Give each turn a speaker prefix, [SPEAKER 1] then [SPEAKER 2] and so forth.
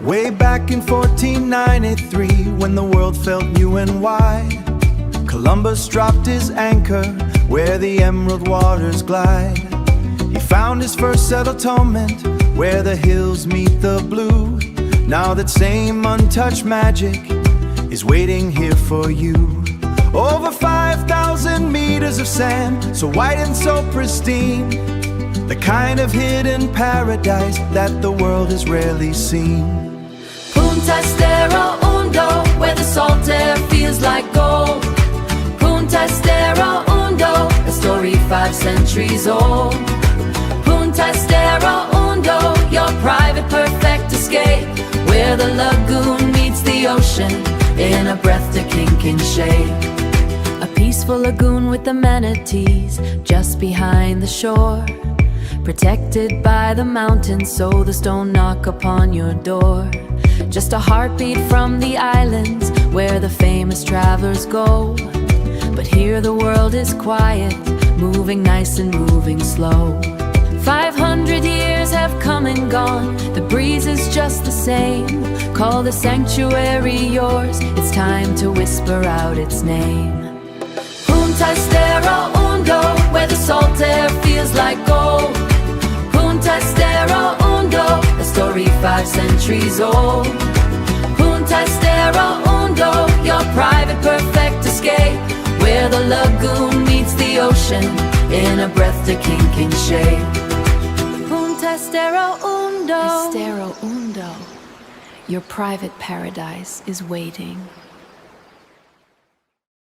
[SPEAKER 1] Way back in 1493, when the world felt new and wide, Columbus dropped his anchor where the emerald waters glide. He found his first settlement where the hills meet the blue. Now that same untouched magic is waiting here for you. Over 5,000 meters of sand, so white and so pristine, the kind of hidden paradise that the world has rarely seen.
[SPEAKER 2] Punta Estero Hondo, where the salt air feels like gold. Punta Estero Hondo, a story 5 centuries old. Punta Estero Hondo, your private perfect escape, where the lagoon meets the ocean in a breathtaking shade. A peaceful lagoon with amenities just behind the shore, protected by the mountains so the stone knock upon your door. Just a heartbeat from the islands where the famous travelers go. But here the world is quiet, moving nice and moving slow. 500 years have come and gone, the breeze is just the same. Call the sanctuary yours, it's time to whisper out its name. Punta Estero Hondo, where the salt air feels like gold. Punta Estero Hondo, a story 5 centuries old. Punta Estero Hondo, your private perfect escape, where the lagoon meets the ocean in a breathtaking shade. Punta Estero Hondo, Estero Hondo, your private paradise is waiting.